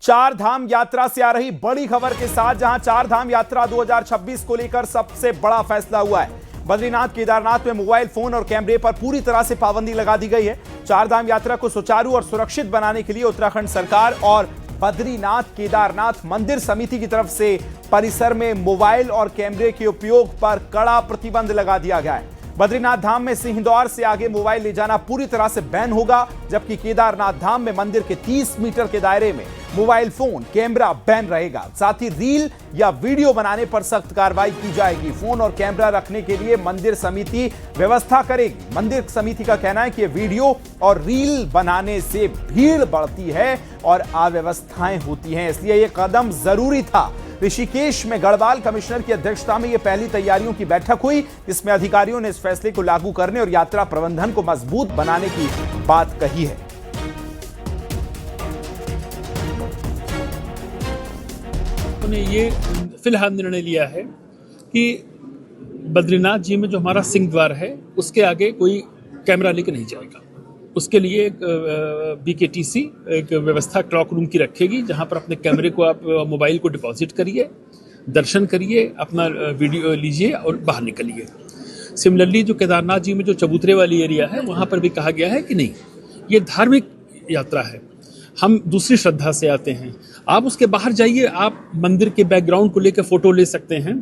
चार धाम यात्रा से आ रही बड़ी खबर के साथ, जहां चार धाम यात्रा 2026 को लेकर सबसे बड़ा फैसला हुआ है। बद्रीनाथ केदारनाथ में मोबाइल फोन और कैमरे पर पूरी तरह से पाबंदी लगा दी गई है। चार धाम यात्रा को सुचारू और सुरक्षित बनाने के लिए उत्तराखंड सरकार और बद्रीनाथ केदारनाथ मंदिर समिति की तरफ से परिसर में मोबाइल और कैमरे के उपयोग पर कड़ा प्रतिबंध लगा दिया गया है। बद्रीनाथ धाम में सिंहदौर से आगे मोबाइल ले जाना पूरी तरह से बैन होगा, जबकि केदारनाथ धाम में मंदिर के 30 मीटर के दायरे में मोबाइल फोन कैमरा बैन रहेगा। साथ ही रील या वीडियो बनाने पर सख्त कार्रवाई की जाएगी। फोन और कैमरा रखने के लिए मंदिर समिति व्यवस्था करेगी। मंदिर समिति का कहना है कि वीडियो और रील बनाने से भीड़ बढ़ती है और अव्यवस्थाएं होती हैं, इसलिए यह कदम जरूरी था। ऋषिकेश में गढ़वाल कमिश्नर की अध्यक्षता में यह पहली तैयारियों की बैठक हुई, जिसमें अधिकारियों ने इस फैसले को लागू करने और यात्रा प्रबंधन को मजबूत बनाने की बात कही है। उन्होंने ये फिलहाल निर्णय लिया है कि बद्रीनाथ जी में जो हमारा सिंह द्वार है उसके आगे कोई कैमरा लेके नहीं जाएगा। उसके लिए एक BKTC एक व्यवस्था क्लॉक रूम की रखेगी, जहां पर अपने कैमरे को आप मोबाइल को डिपॉजिट करिए, दर्शन करिए, अपना वीडियो लीजिए और बाहर निकलिए। सिमिलरली जो केदारनाथ जी में जो चबूतरे वाली एरिया है वहां पर भी कहा गया है कि नहीं, ये धार्मिक यात्रा है, हम दूसरी श्रद्धा से आते हैं, आप उसके बाहर जाइए, आप मंदिर के बैकग्राउंड को लेकर फोटो ले सकते हैं।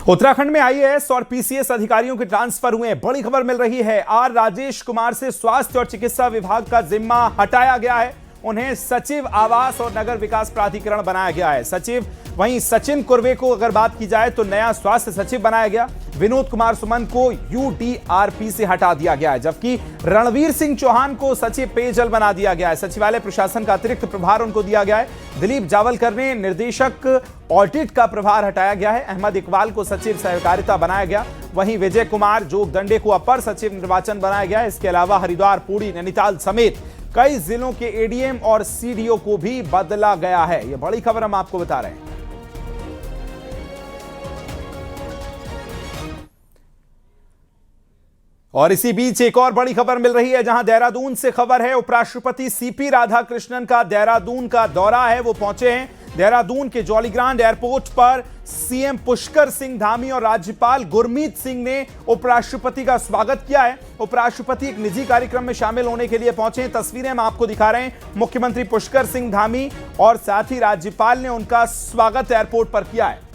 उत्तराखंड में IAS और PCS अधिकारियों के ट्रांसफर हुए। बड़ी खबर मिल रही है, आर राजेश कुमार से स्वास्थ्य और चिकित्सा विभाग का जिम्मा हटाया गया है। उन्हें सचिव आवास और नगर विकास प्राधिकरण बनाया गया है। सचिव वहीं सचिन कुर्वे को अगर बात की जाए तो नया स्वास्थ्य सचिव बनाया गया। विनोद कुमार सुमन को UDRP से हटा दिया गया है, जबकि रणवीर सिंह चौहान को सचिव पेयजल बना दिया गया है। सचिवालय प्रशासन का अतिरिक्त प्रभार उनको दिया गया है। दिलीप जावलकर ने निर्देशक ऑडिट का प्रभार हटाया गया है। अहमद इकबाल को सचिव सहकारिता बनाया गया। वहीं विजय कुमार जोगदंडे को अपर सचिव निर्वाचन बनाया गया है। इसके अलावा हरिद्वार, पुरी, नैनीताल समेत कई जिलों के ADM और CDO को भी बदला गया है। यह बड़ी खबर हम आपको बता रहे हैं। और इसी बीच एक और बड़ी खबर मिल रही है, जहां देहरादून से खबर है। उपराष्ट्रपति CP राधाकृष्णन का देहरादून का दौरा है, वो पहुंचे हैं। देहरादून के जॉलीग्रांट एयरपोर्ट पर CM पुष्कर सिंह धामी और राज्यपाल गुरमीत सिंह ने उपराष्ट्रपति का स्वागत किया है। उपराष्ट्रपति एक निजी कार्यक्रम में शामिल होने के लिए पहुंचे हैं। तस्वीरें हम आपको दिखा रहे हैं। मुख्यमंत्री पुष्कर सिंह धामी और साथ ही राज्यपाल ने उनका स्वागत एयरपोर्ट पर किया है।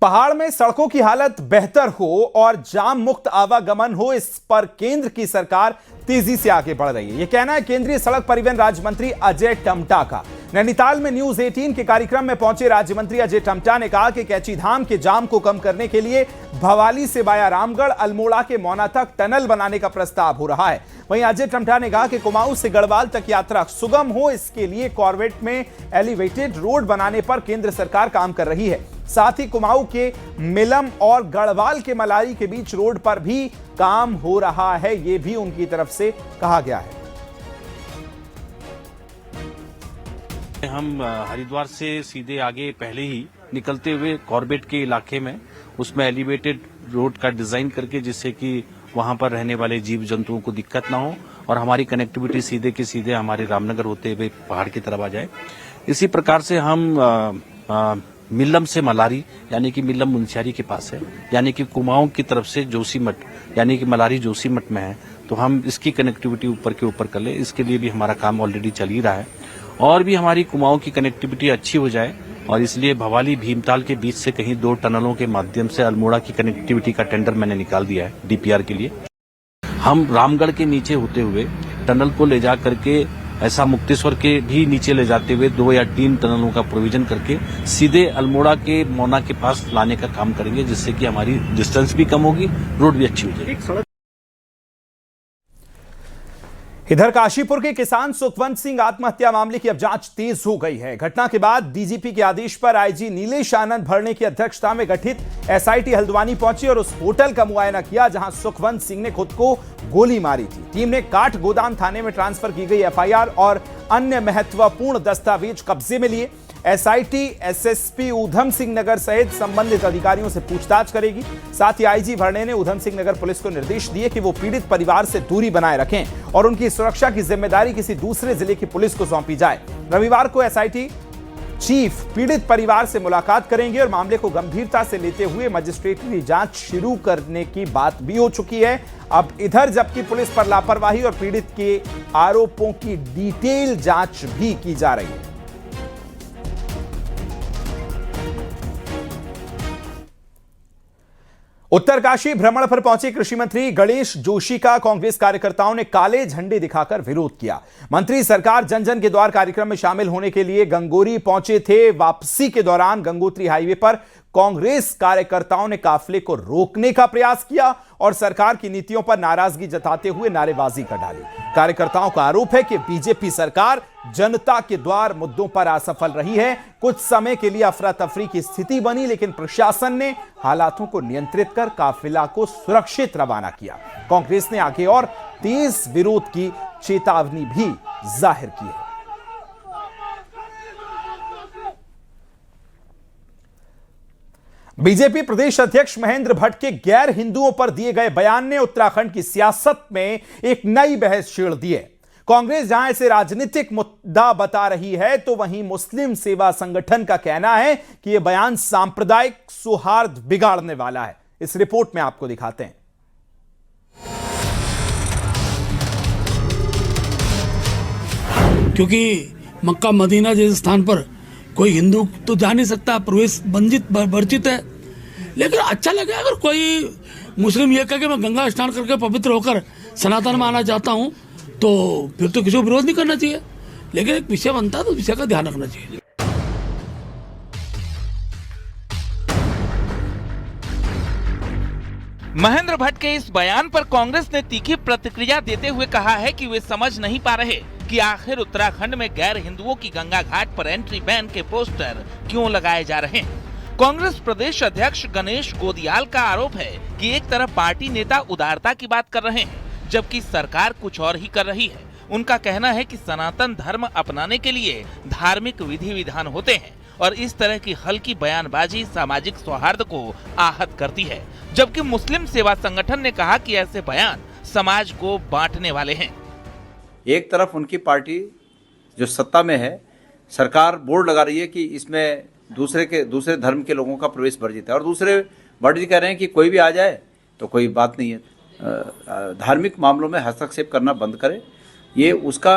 पहाड़ में सड़कों की हालत बेहतर हो और जाम मुक्त आवागमन हो, इस पर केंद्र की सरकार तेजी से आगे बढ़ रही है। यह कहना है केंद्रीय सड़क परिवहन राज्य मंत्री अजय टम्टा का। नैनीताल में न्यूज 18 के कार्यक्रम में पहुंचे राज्य मंत्री अजय टम्टा ने कहा कि कैची धाम के जाम को कम करने के लिए भवाली से वाया रामगढ़, अल्मोड़ा के मौना तक टनल बनाने का प्रस्ताव हो रहा है। वहीं अजय टम्टा ने कहा कि कुमाऊं से गढ़वाल तक यात्रा सुगम हो, इसके लिए कॉर्बेट में एलिवेटेड रोड बनाने पर केंद्र सरकार काम कर रही है। साथ ही कुमाऊं के मिलम और गढ़वाल के मलारी के बीच रोड पर भी काम हो रहा है, यह भी उनकी तरफ से कहा गया है। हम हरिद्वार से सीधे आगे पहले ही निकलते हुए कॉर्बेट के इलाके में उसमें एलिवेटेड रोड का डिजाइन करके, जिससे कि वहां पर रहने वाले जीव जंतुओं को दिक्कत ना हो और हमारी कनेक्टिविटी सीधे के सीधे हमारे रामनगर होते हुए पहाड़ की तरफ आ जाए। इसी प्रकार से हम मिलम से मलारी यानी कि मिलम मुंशियारी के पास है, यानी कि कुमाऊं की तरफ से जोशीमठ यानी कि मलारी जोशीमठ में है, तो हम इसकी कनेक्टिविटी ऊपर के ऊपर कर ले। इसके लिए भी हमारा काम ऑलरेडी चल ही रहा है और भी हमारी कुमाऊं की कनेक्टिविटी अच्छी हो जाए, और इसलिए भवाली भीमताल के बीच से कहीं 2 टनलों के माध्यम से अल्मोड़ा की कनेक्टिविटी का टेंडर मैंने निकाल दिया है DPR के लिए। हम रामगढ़ के नीचे होते हुए टनल को ले जा करके ऐसा मुक्तेश्वर के भी नीचे ले जाते हुए 2 या 3 टनलों का प्रोविजन करके सीधे अल्मोड़ा के मौना के पास लाने का काम करेंगे, जिससे कि हमारी डिस्टेंस भी कम होगी, रोड भी अच्छी हो जाएगी। इधर काशीपुर के किसान सुखवंत सिंह आत्महत्या मामले की अब जांच तेज हो गई है। घटना के बाद DGP के आदेश पर IG नीलेश आनंद भरणे की अध्यक्षता में गठित SIT हल्द्वानी पहुंची और उस होटल का मुआयना किया जहां सुखवंत सिंह ने खुद को गोली मारी थी। टीम ने काठ गोदाम थाने में ट्रांसफर की गई FIR और अन्य महत्वपूर्ण दस्तावेज कब्जे में लिए। एसआईटी एसएसपी ऊधम सिंह नगर सहित संबंधित अधिकारियों से पूछताछ करेगी। साथ ही आईजी भरणे ने ऊधम सिंह नगर पुलिस को निर्देश दिए कि वो पीड़ित परिवार से दूरी बनाए रखें और उनकी सुरक्षा की जिम्मेदारी किसी दूसरे जिले की पुलिस को सौंपी जाए। रविवार को एसआईटी चीफ पीड़ित परिवार से मुलाकात करेंगे और मामले को गंभीरता से लेते हुए मजिस्ट्रेटी जांच शुरू करने की बात भी हो चुकी है। अब इधर जबकि पुलिस पर लापरवाही और पीड़ित के आरोपों की डिटेल जांच भी की जा रही है। उत्तरकाशी भ्रमण पर पहुंचे कृषि मंत्री गणेश जोशी का कांग्रेस कार्यकर्ताओं ने काले झंडे दिखाकर विरोध किया। मंत्री सरकार जन जन के द्वार कार्यक्रम में शामिल होने के लिए गंगोरी पहुंचे थे। वापसी के दौरान गंगोत्री हाईवे पर कांग्रेस कार्यकर्ताओं ने काफिले को रोकने का प्रयास किया और सरकार की नीतियों पर नाराजगी जताते हुए नारेबाजी कर डाली। कार्यकर्ताओं का आरोप है कि बीजेपी सरकार जनता के द्वार मुद्दों पर असफल रही है। कुछ समय के लिए अफरा तफरी की स्थिति बनी, लेकिन प्रशासन ने हालातों को नियंत्रित कर काफिला को सुरक्षित रवाना किया। कांग्रेस ने आगे और तेज विरोध की चेतावनी भी जाहिर की है। बीजेपी प्रदेश अध्यक्ष महेंद्र भट्ट के गैर हिंदुओं पर दिए गए बयान ने उत्तराखंड की सियासत में एक नई बहस छेड़ दी है। कांग्रेस जहां इसे राजनीतिक मुद्दा बता रही है, तो वहीं मुस्लिम सेवा संगठन का कहना है कि यह बयान सांप्रदायिक सौहार्द बिगाड़ने वाला है। इस रिपोर्ट में आपको दिखाते हैं। क्योंकि मक्का मदीना जैसे स्थान पर कोई हिंदू तो जा नहीं सकता, प्रवेश वर्जित है। लेकिन अच्छा लगे अगर कोई मुस्लिम ये कहे कि मैं गंगा स्नान करके पवित्र होकर सनातन में आना चाहता हूं, तो फिर तो किसी को विरोध नहीं करना चाहिए। लेकिन एक विषय बनता है तो विषय का ध्यान रखना चाहिए। महेंद्र भट्ट के इस बयान पर कांग्रेस ने तीखी प्रतिक्रिया देते हुए कहा है कि वे समझ नहीं पा रहे कि आखिर उत्तराखंड में गैर हिंदुओं की गंगा घाट पर एंट्री बैन के पोस्टर क्यों लगाए जा रहे हैं। कांग्रेस प्रदेश अध्यक्ष गणेश गोदियाल का आरोप है कि एक तरफ पार्टी नेता उदारता की बात कर रहे हैं, जबकि सरकार कुछ और ही कर रही है। उनका कहना है कि सनातन धर्म अपनाने के लिए धार्मिक विधि विधान होते हैं और इस तरह की हल्की बयानबाजी सामाजिक सौहार्द को आहत करती है। जबकि मुस्लिम सेवा संगठन ने कहा कि ऐसे बयान समाज को बांटने वाले हैं। एक तरफ उनकी पार्टी जो सत्ता में है, सरकार बोर्ड लगा रही है कि इसमें दूसरे धर्म के लोगों का प्रवेश वर्जित है, और दूसरे वर्जित कह रहे हैं कि कोई भी आ जाए तो कोई बात नहीं है। धार्मिक मामलों में हस्तक्षेप करना बंद करें। ये उसका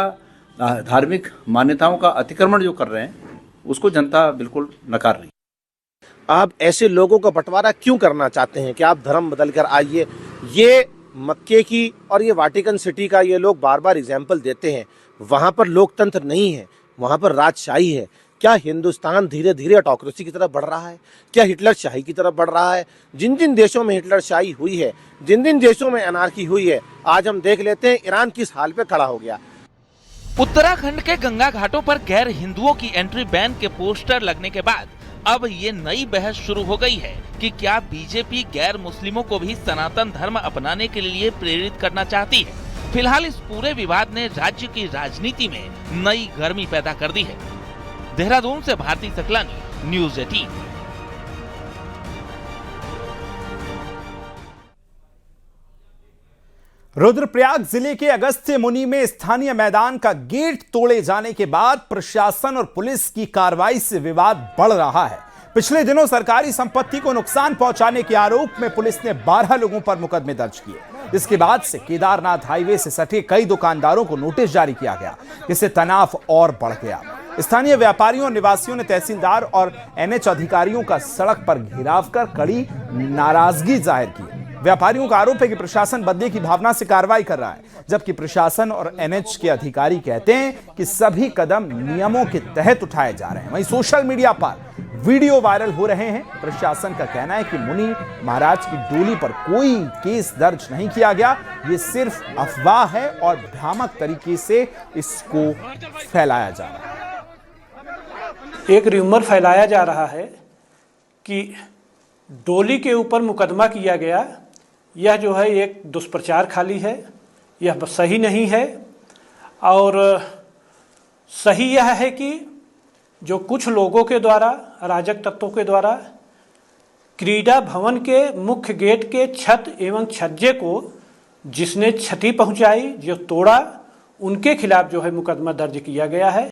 धार्मिक मान्यताओं का अतिक्रमण जो कर रहे हैं उसको जनता बिल्कुल नकार रही है। आप ऐसे लोगों का बंटवारा क्यों करना चाहते हैं कि आप धर्म बदल कर आइए? ये मक्के की और ये वाटिकन सिटी का ये लोग बार बार एग्जाम्पल देते हैं। वहाँ पर लोकतंत्र नहीं है, वहाँ पर राजशाही है। क्या हिंदुस्तान धीरे धीरे ऑटोक्रेसी की तरफ बढ़ रहा है? क्या हिटलर शाही की तरफ बढ़ रहा है? जिन जिन देशों में हिटलर शाही हुई है, जिन जिन देशों में अनार्की हुई है, आज हम देख लेते हैं ईरान किस हाल पे खड़ा हो गया। उत्तराखंड के गंगा घाटों पर गैर हिंदुओं की एंट्री बैन के पोस्टर लगने के बाद अब ये नई बहस शुरू हो गई है कि क्या बीजेपी गैर मुस्लिमों को भी सनातन धर्म अपनाने के लिए प्रेरित करना चाहती है। फिलहाल इस पूरे विवाद ने राज्य की राजनीति में नई गर्मी पैदा कर दी है। देहरादून से भारती सकलानी, न्यूज़ 18। रुद्रप्रयाग जिले के अगस्त्य मुनि में स्थानीय मैदान का गेट तोड़े जाने के बाद प्रशासन और पुलिस की कार्रवाई से विवाद बढ़ रहा है। पिछले दिनों सरकारी संपत्ति को नुकसान पहुंचाने के आरोप में पुलिस ने 12 लोगों पर मुकदमे दर्ज किए। इसके बाद से केदारनाथ हाईवे से सटे कई दुकानदारों को नोटिस जारी किया गया, जिससे तनाव और बढ़ गया। स्थानीय व्यापारियों और निवासियों ने तहसीलदार और एनएच अधिकारियों का सड़क पर घेराव कर कड़ी नाराजगी जाहिर की। व्यापारियों का आरोप है कि प्रशासन बदले की भावना से कार्रवाई कर रहा है, जबकि प्रशासन और एनएच के अधिकारी कहते हैं कि सभी कदम नियमों के तहत उठाए जा रहे हैं। वहीं सोशल मीडिया पर वीडियो वायरल हो रहे हैं। प्रशासन का कहना है कि मुनि महाराज की डोली पर कोई केस दर्ज नहीं किया गया, ये सिर्फ अफवाह है और भ्रामक तरीके से इसको फैलाया जा रहा है। एक र्यूमर फैलाया जा रहा है कि डोली के ऊपर मुकदमा किया गया, यह जो है एक दुष्प्रचार खाली है, यह सही नहीं है। और सही यह है कि जो कुछ लोगों के द्वारा, अराजक तत्वों के द्वारा क्रीडा भवन के मुख्य गेट के छत एवं छज्जे को जिसने क्षति पहुंचाई, जो तोड़ा, उनके खिलाफ जो है मुकदमा दर्ज किया गया है।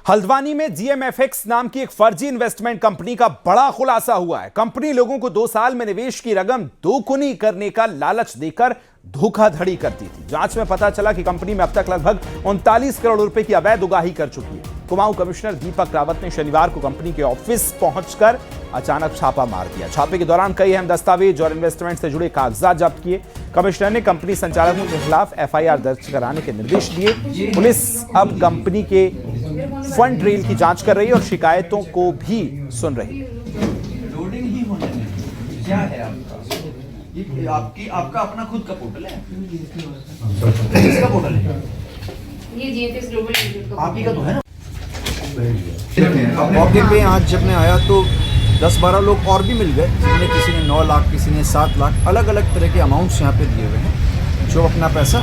हल्द्वानी में GMFX नाम की एक फर्जी इन्वेस्टमेंट कंपनी का बड़ा खुलासा हुआ है। कंपनी लोगों को 2 साल में निवेश की रकम दोगुनी करने का लालच देकर धोखाधड़ी करती थी। जांच में पता चला कि कंपनी में अब तक लगभग 39 करोड़ रुपए की अवैध उगाही कर चुकी है। कुमाऊं कमिश्नर दीपक रावत ने शनिवार को कंपनी के ऑफिस पहुंचकर अचानक छापा मार दिया। छापे के दौरान कई अहम दस्तावेज और इन्वेस्टमेंट से जुड़े कागजात जब्त किए। कमिश्नर ने कंपनी संचालकों के खिलाफ FIR दर्ज कराने के निर्देश दिए। पुलिस अब कंपनी के फंड ट्रेल की जांच कर रही है और शिकायतों को भी सुन रही है। लोडिंग ही होने में क्या है आपका? ये आपका अपना खुद का पोर्टल है? किसका पोर्टल है? ये GFX ग्लोबल लिमिटेड का। आप ही का तो है ना? मौके पे आज जब मैं आया तो 10-12 लोग और भी मिल गए, जिनमें किसी ने 9 लाख, किसी ने 7 लाख, अलग अलग तरह के अमाउंट्स यहाँ पे दिए हुए हैं, जो अपना पैसा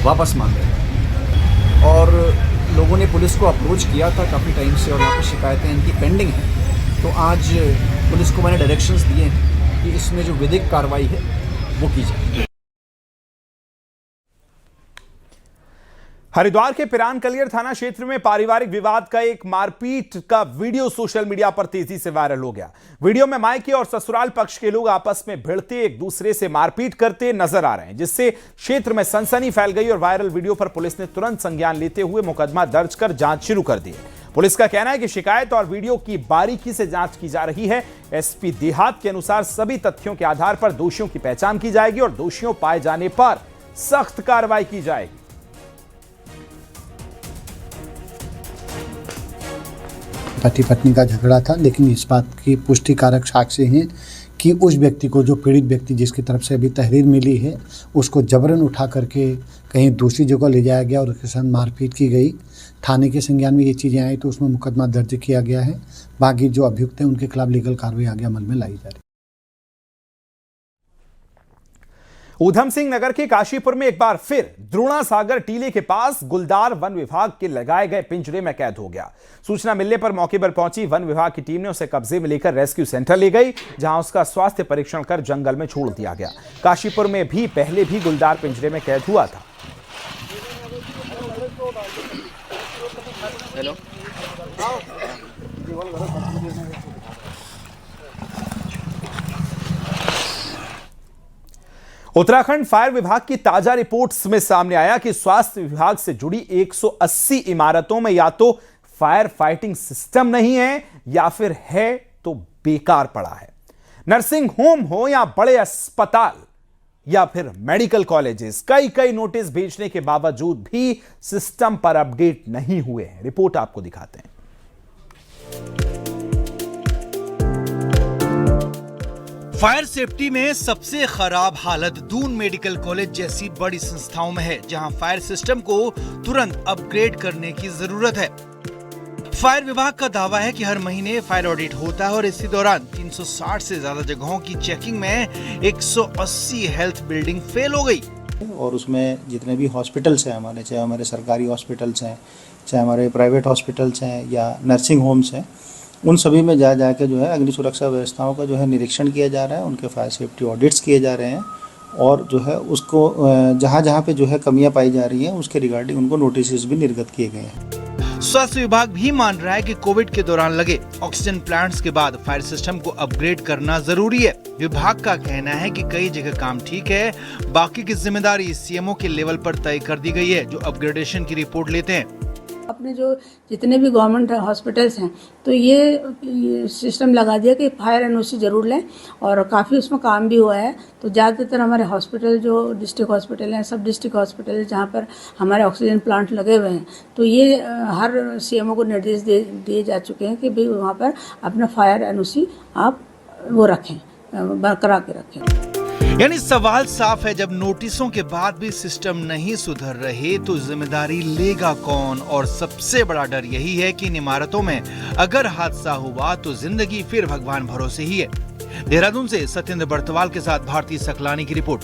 वापस मांग रहे हैं। और लोगों ने पुलिस को अप्रोच किया था काफ़ी टाइम से और यहाँ पे शिकायतें इनकी पेंडिंग हैं। तो आज पुलिस को मैंने डायरेक्शंस दिए हैं कि इसमें जो विधिक कार्रवाई है वो की जाए। हरिद्वार के पिरान कलियर थाना क्षेत्र में पारिवारिक विवाद का एक मारपीट का वीडियो सोशल मीडिया पर तेजी से वायरल हो गया। वीडियो में मायके और ससुराल पक्ष के लोग आपस में भिड़ते, एक दूसरे से मारपीट करते नजर आ रहे हैं, जिससे क्षेत्र में सनसनी फैल गई और वायरल वीडियो पर पुलिस ने तुरंत संज्ञान लेते हुए मुकदमा दर्ज कर जांच शुरू कर दी। पुलिस का कहना है कि शिकायत और वीडियो की बारीकी से जांच की जा रही है। SP देहात के अनुसार सभी तथ्यों के आधार पर दोषियों की पहचान की जाएगी और दोषियों पाए जाने पर सख्त कार्रवाई की जाएगी। पति पत्नी का झगड़ा था, लेकिन इस बात की पुष्टिकारक साक्ष्य हैं कि उस व्यक्ति को, जो पीड़ित व्यक्ति जिसकी तरफ से अभी तहरीर मिली है, उसको जबरन उठा करके कहीं दूसरी जगह ले जाया गया और उसके साथ मारपीट की गई। थाने के संज्ञान में ये चीज़ें आई तो उसमें मुकदमा दर्ज किया गया है। बाकी जो अभियुक्त हैं उनके खिलाफ लीगल कार्रवाई आगे अमल में लाई जा रही है। ऊधम सिंह नगर के काशीपुर में एक बार फिर द्रोणा सागर टीले के पास गुलदार वन विभाग के लगाए गए पिंजरे में कैद हो गया। सूचना मिलने पर मौके पर पहुंची वन विभाग की टीम ने उसे कब्जे में लेकर रेस्क्यू सेंटर ले गई, जहां उसका स्वास्थ्य परीक्षण कर जंगल में छोड़ दिया गया। काशीपुर में भी पहले भी गुलदार पिंजरे में कैद हुआ था। हेलो, उत्तराखंड फायर विभाग की ताजा रिपोर्ट्स में सामने आया कि स्वास्थ्य विभाग से जुड़ी 180 इमारतों में या तो फायर फाइटिंग सिस्टम नहीं है या फिर है तो बेकार पड़ा है। नर्सिंग होम हो या बड़े अस्पताल या फिर मेडिकल कॉलेजेस, कई नोटिस भेजने के बावजूद भी सिस्टम पर अपडेट नहीं हुए हैं। रिपोर्ट आपको दिखाते हैं। फायर सेफ्टी में सबसे खराब हालत दून मेडिकल कॉलेज जैसी बड़ी संस्थाओं में है, जहां फायर सिस्टम को तुरंत अपग्रेड करने की जरूरत है। फायर विभाग का दावा है कि हर महीने फायर ऑडिट होता है और इसी दौरान 360 से ज्यादा जगहों की चेकिंग में 180 हेल्थ बिल्डिंग फेल हो गई। और उसमें जितने भी हॉस्पिटल्स हैं हमारे, चाहे हमारे सरकारी हॉस्पिटल्स हैं, चाहे हमारे प्राइवेट हॉस्पिटल्स हैं या नर्सिंग होम्स हैं, उन सभी में जा के जो है अग्नि सुरक्षा व्यवस्थाओं का जो है निरीक्षण किया जा रहा है, उनके फायर सेफ्टी ऑडिट्स किए जा रहे हैं और जो है उसको जहाँ पे जो है कमियां पाई जा रही हैं उसके रिगार्डिंग उनको नोटिस भी निर्गत किए गए हैं। स्वास्थ्य विभाग भी मान रहा है कि कोविड के दौरान लगे ऑक्सीजन प्लांट्स के बाद फायर सिस्टम को अपग्रेड करना जरूरी है। विभाग का कहना है कि कई जगह काम ठीक है, बाकी की जिम्मेदारी CMO के लेवल पर तय कर दी गई है, जो अपग्रेडेशन की रिपोर्ट लेते हैं। अपने जो जितने भी गवर्नमेंट हॉस्पिटल्स हैं तो ये सिस्टम लगा दिया कि फायर NOC जरूर लें और काफ़ी उसमें काम भी हुआ है। तो ज़्यादातर हमारे हॉस्पिटल जो डिस्ट्रिक्ट हॉस्पिटल हैं, सब डिस्ट्रिक्ट हॉस्पिटल है जहाँ पर हमारे ऑक्सीजन प्लांट लगे हुए हैं, तो ये हर CMO को निर्देश दिए जा चुके हैं कि भाई वहाँ पर अपना फायर NOC आप वो रखें, बरकरार के रखें। यानी सवाल साफ है, जब नोटिसों के बाद भी सिस्टम नहीं सुधर रहे तो जिम्मेदारी लेगा कौन? और सबसे बड़ा डर यही है कि इन इमारतों में अगर हादसा हुआ तो जिंदगी फिर भगवान भरोसे ही है। देहरादून से सत्येंद्र बर्तवाल के साथ भारती सकलानी की रिपोर्ट।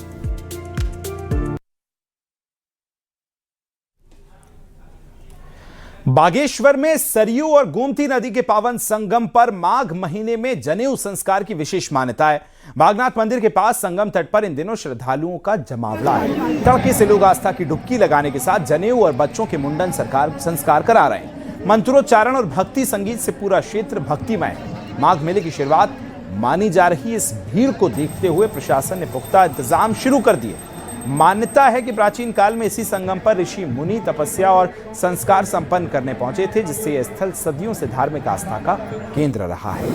बागेश्वर में सरयू और गोमती नदी के पावन संगम पर माघ महीने में जनेऊ संस्कार की विशेष मान्यता है। बागनाथ मंदिर के पास संगम तट पर इन दिनों श्रद्धालुओं का जमावड़ा है। तड़के से लोग आस्था की डुबकी लगाने के साथ जनेऊ और बच्चों के मुंडन संस्कार करा रहे हैं। मंत्रोच्चारण और भक्ति संगीत से पूरा क्षेत्र भक्तिमय है। माघ मेले की शुरुआत मानी जा रही इस भीड़ को देखते हुए प्रशासन ने पुख्ता इंतजाम शुरू कर दिए। मान्यता है कि प्राचीन काल में इसी संगम पर ऋषि मुनि तपस्या और संस्कार संपन्न करने पहुंचे थे, जिससे यह स्थल सदियों से धार्मिक आस्था का केंद्र रहा है।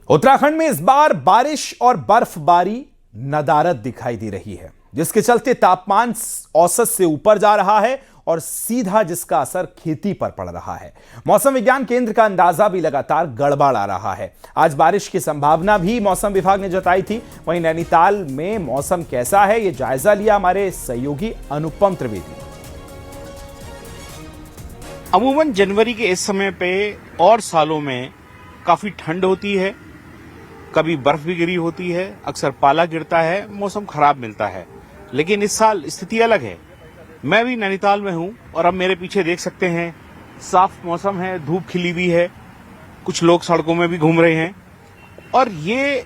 उत्तराखंड में इस बार बारिश और बर्फबारी नदारद दिखाई दे रही है, जिसके चलते तापमान औसत से ऊपर जा रहा है और सीधा जिसका असर खेती पर पड़ रहा है। मौसम विज्ञान केंद्र का अंदाजा भी लगातार गड़बड़ आ रहा है। आज बारिश की संभावना भी मौसम विभाग ने जताई थी। वहीं नैनीताल में मौसम कैसा है, यह जायजा लिया हमारे सहयोगी अनुपम त्रिवेदी। अमूमन जनवरी के इस समय पे और सालों में काफी ठंड होती है, कभी बर्फ भी गिरी होती है, अक्सर पाला गिरता है, मौसम खराब मिलता है। लेकिन इस साल स्थिति अलग है। मैं भी नैनीताल में हूं और अब मेरे पीछे देख सकते हैं साफ मौसम है, धूप खिली हुई है, कुछ लोग सड़कों में भी घूम रहे हैं। और ये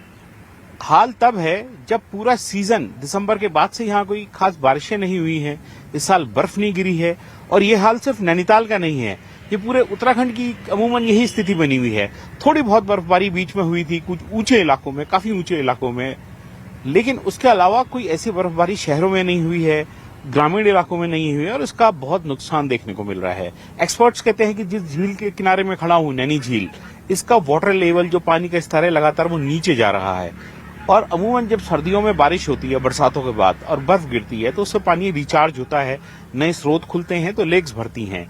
हाल तब है जब पूरा सीजन दिसंबर के बाद से यहाँ कोई खास बारिशें नहीं हुई हैं, इस साल बर्फ नहीं गिरी है। और ये हाल सिर्फ नैनीताल का नहीं है, ये पूरे उत्तराखंड की अमूमन यही स्थिति बनी हुई है। थोड़ी बहुत बर्फबारी बीच में हुई थी कुछ ऊंचे इलाकों में, काफी ऊंचे इलाकों में, लेकिन उसके अलावा कोई ऐसी बर्फबारी शहरों में नहीं हुई है, ग्रामीण इलाकों में नहीं हुई है और इसका बहुत नुकसान देखने को मिल रहा है। एक्सपर्ट्स कहते हैं कि जिस झील के किनारे में खड़ा हूं, नैनी झील, इसका वाटर लेवल जो पानी का स्तर है लगातार वो नीचे जा रहा है। और अमूमन जब सर्दियों में बारिश होती है बरसातों के बाद और बर्फ गिरती है तो उससे पानी रिचार्ज होता है, नए स्रोत खुलते हैं तो लेक्स भरती हैं।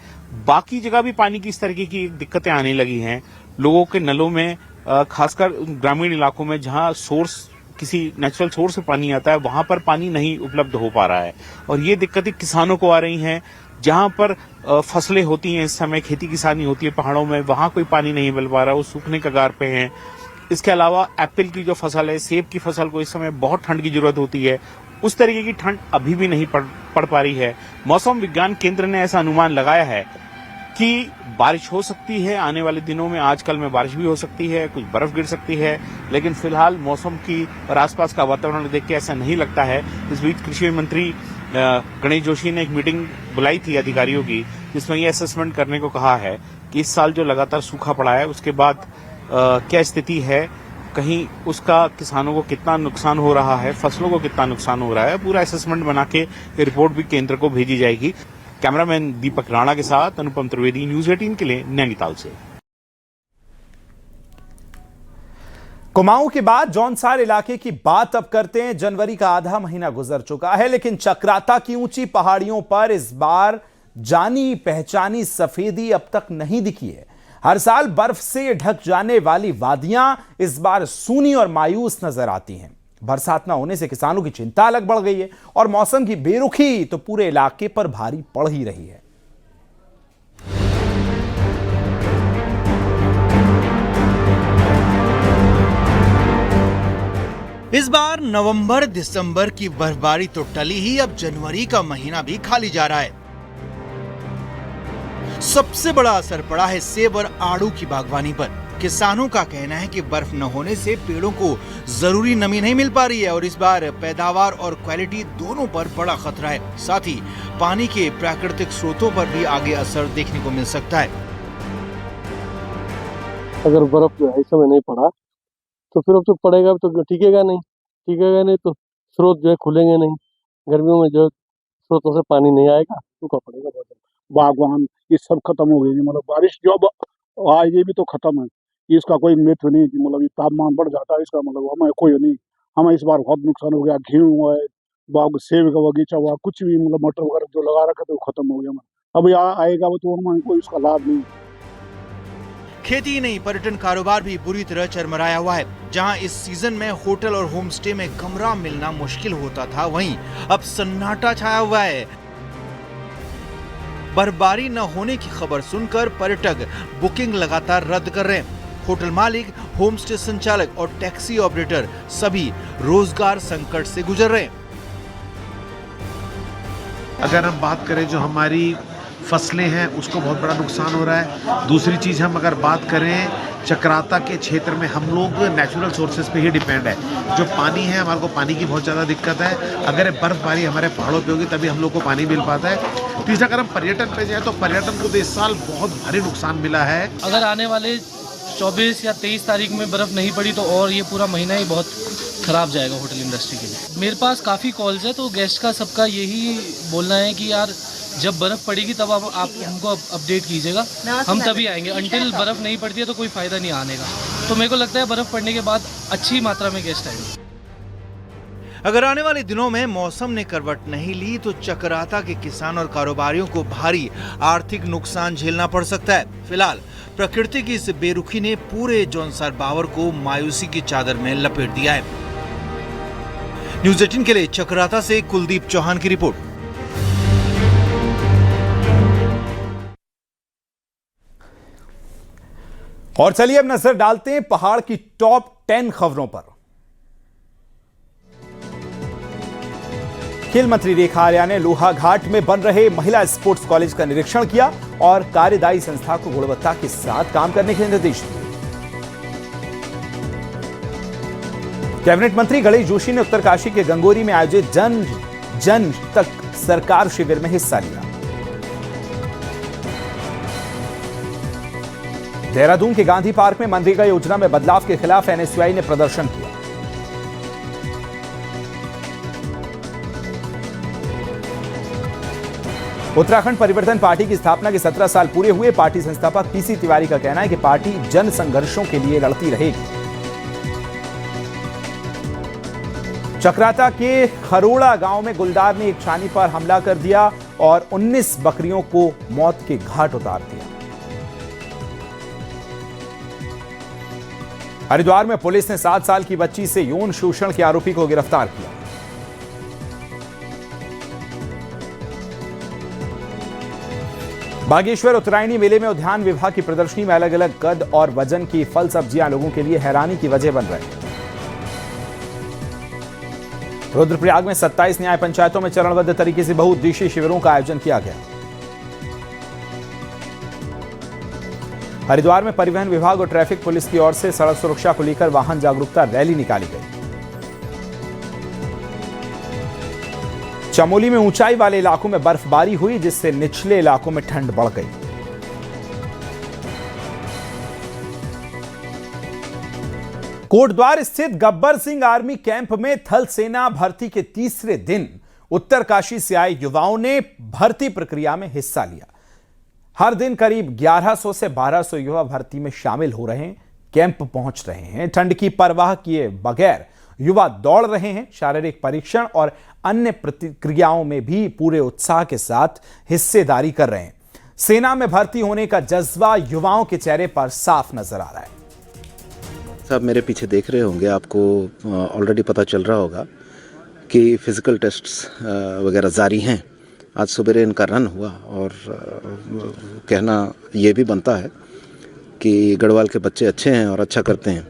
बाकी जगह भी पानी की इस तरीके की दिक्कतें आने लगी हैं। लोगों के नलों में, खासकर ग्रामीण इलाकों में जहां सोर्स किसी नेचुरल सोर्स से पानी आता है, वहां पर पानी नहीं उपलब्ध हो पा रहा है। और ये दिक्कतें किसानों को आ रही हैं। जहां पर फसलें होती हैं, इस समय खेती किसानी होती है पहाड़ों में, वहां कोई पानी नहीं मिल पा रहा, वो सूखने कगार पे हैं। इसके अलावा एप्पल की जो फसल है, सेब की फसल को इस समय बहुत ठंड की जरूरत होती है, उस तरीके की ठंड अभी भी नहीं पड़ पा रही है। मौसम विज्ञान केंद्र ने ऐसा अनुमान लगाया है कि बारिश हो सकती है आने वाले दिनों में, आजकल में बारिश भी हो सकती है, कुछ बर्फ गिर सकती है, लेकिन फिलहाल मौसम की और आसपास का वातावरण देख के ऐसा नहीं लगता है। इस बीच कृषि मंत्री गणेश जोशी ने एक मीटिंग बुलाई थी अधिकारियों की, जिसमें ये असेसमेंट करने को कहा है कि इस साल जो लगातार सूखा पड़ा है उसके बाद क्या स्थिति है, कहीं उसका किसानों को कितना नुकसान हो रहा है, फसलों को कितना नुकसान हो रहा है। पूरा असेसमेंट बना के रिपोर्ट भी केंद्र को भेजी जाएगी। कैमरामैन दीपक राणा के साथ अनुपम त्रिवेदी, न्यूज़ 18 के लिए नैनीताल से। कुमाऊं के बाद जौनसार इलाके की बात अब करते हैं। जनवरी का आधा महीना गुजर चुका है, लेकिन चक्राता की ऊंची पहाड़ियों पर इस बार जानी पहचानी सफेदी अब तक नहीं दिखी है। हर साल बर्फ से ढक जाने वाली वादियां इस बार सूनी और मायूस नजर आती हैं। बरसात न होने से किसानों की चिंता अलग बढ़ गई है और मौसम की बेरुखी तो पूरे इलाके पर भारी पड़ ही रही है। इस बार नवंबर दिसंबर की बर्फबारी तो टली ही, अब जनवरी का महीना भी खाली जा रहा है। सबसे बड़ा असर पड़ा है सेब और आड़ू की बागवानी पर। किसानों का कहना है कि बर्फ न होने से पेड़ों को जरूरी नमी नहीं मिल पा रही है और इस बार पैदावार और क्वालिटी दोनों पर बड़ा खतरा है। साथ ही पानी के प्राकृतिक स्रोतों पर भी आगे असर देखने को मिल सकता है। अगर बर्फ जो है इस समय नहीं पड़ा तो फिर अब तो पड़ेगा तो टिकेगा नहीं तो स्रोत जो है खुलेंगे नहीं। गर्मियों में जो स्रोतों से पानी नहीं आएगा, सूखा पड़ेगा। बागवान ये सब खत्म हो गई, मतलब बारिश जो अब आएगी भी तो खत्म है, इसका कोई महत्व नहीं कि मतलब तापमान बढ़ जाता है, इसका मतलब हमें कोई नहीं। हमें इस बार बहुत नुकसान हो गया, गेहूं हुआ है, बाग सेब का बगीचा हुआ, कुछ भी मतलब मटर वगैरह जो लगा रखा था वो खत्म हो गया। अब यहाँ आएगा वो तो हमें कोई उसका लाभ नहीं। खेती नहीं, पर्यटन कारोबार भी बुरी तरह चरमराया हुआ है। जहां इस सीजन में होटल और होम स्टे में कमरा मिलना मुश्किल होता था, वहीं अब सन्नाटा छाया हुआ है। बर्फबारी न होने की खबर सुनकर पर्यटक बुकिंग लगातार रद्द कर रहे हैं। होटल मालिक, होम स्टे संचालक और टैक्सी ऑपरेटर सभी रोजगार संकट से गुजर रहे हैं। अगर हम बात करें जो हमारी फसलें हैं उसको बहुत बड़ा नुकसान हो रहा है। दूसरी चीज़ हम अगर बात करें चक्राता के क्षेत्र में हम लोग नेचुरल सोर्सेज पे ही डिपेंड है। जो पानी है हमारे को पानी की बहुत ज़्यादा दिक्कत है। अगर बर्फबारी हमारे पहाड़ों पे होगी तभी हम लोग को पानी मिल पाता है। तीसरा अगर हम पर्यटन पे जाए तो पर्यटन को तो इस साल बहुत भारी नुकसान मिला है। अगर आने वाले 24 या 23 तारीख में बर्फ़ नहीं पड़ी तो और ये पूरा महीना ही बहुत ख़राब जाएगा होटल इंडस्ट्री के लिए। मेरे पास काफ़ी कॉल्स है तो गेस्ट का सबका यही बोलना है कि यार जब बर्फ़ पड़ेगी तब आप हमको अपडेट कीजिएगा, हम तभी आएंगे। अंटिल बर्फ़ नहीं पड़ती है तो कोई फ़ायदा नहीं आने का। तो मेरे को लगता है बर्फ़ पड़ने के बाद अच्छी मात्रा में गेस्ट आएंगे। अगर आने वाले दिनों में मौसम ने करवट नहीं ली तो चक्राता के किसान और कारोबारियों को भारी आर्थिक नुकसान झेलना पड़ सकता है। फिलहाल प्रकृति की इस बेरुखी ने पूरे जौनसार बावर को मायूसी की चादर में लपेट दिया है। न्यूज़ 18 के लिए चक्राता से कुलदीप चौहान की रिपोर्ट। और चलिए अब नजर डालते हैं पहाड़ की टॉप 10 खबरों पर। खेल मंत्री रेखा आर्या ने लोहाघाट में बन रहे महिला स्पोर्ट्स कॉलेज का निरीक्षण किया और कार्यदायी संस्था को गुणवत्ता के साथ काम करने के निर्देश दिए। कैबिनेट मंत्री गणेश जोशी ने उत्तरकाशी के गंगोरी में आयोजित जन तक सरकार शिविर में हिस्सा लिया। देहरादून के गांधी पार्क में मनरेगा योजना में बदलाव के खिलाफ एनएसयूआई ने प्रदर्शन किया। उत्तराखंड परिवर्तन पार्टी की स्थापना के 17 साल पूरे हुए। पार्टी संस्थापक पीसी तिवारी का कहना है कि पार्टी जन संघर्षों के लिए लड़ती रहेगी। चक्राता के खरोड़ा गांव में गुलदार ने एक छानी पर हमला कर दिया और 19 बकरियों को मौत के घाट उतार दिया। हरिद्वार में पुलिस ने 7 साल की बच्ची से यौन शोषण के आरोपी को गिरफ्तार किया। बागेश्वर उत्तरायणी मेले में उद्यान विभाग की प्रदर्शनी में अलग अलग कद और वजन की फल सब्जियां लोगों के लिए हैरानी की वजह बन रहे हैं। रुद्रप्रयाग में 27 न्याय पंचायतों में चरणबद्ध तरीके से बहुउद्देशीय शिविरों का आयोजन किया गया। हरिद्वार में परिवहन विभाग और ट्रैफिक पुलिस की ओर से सड़क सुरक्षा को लेकर वाहन जागरूकता रैली निकाली गई। चमोली में ऊंचाई वाले इलाकों में बर्फबारी हुई जिससे निचले इलाकों में ठंड बढ़ गई। कोटद्वार स्थित गब्बर सिंह आर्मी कैंप में थल सेना भर्ती के तीसरे दिन उत्तरकाशी से आए युवाओं ने भर्ती प्रक्रिया में हिस्सा लिया। हर दिन करीब 1100 से 1200 युवा भर्ती में शामिल हो रहे हैं, कैंप पहुंच रहे हैं। ठंड की परवाह किए बगैर युवा दौड़ रहे हैं। शारीरिक परीक्षण और अन्य प्रतिक्रियाओं में भी पूरे उत्साह के साथ हिस्सेदारी कर रहे हैं। सेना में भर्ती होने का जज्बा युवाओं के चेहरे पर साफ नजर आ रहा है। सब मेरे पीछे देख रहे होंगे, आपको ऑलरेडी पता चल रहा होगा कि फिजिकल टेस्ट्स वगैरह जारी हैं। आज सवेरे इनका रन हुआ और कहना ये भी बनता है कि गढ़वाल के बच्चे अच्छे हैं और अच्छा करते हैं।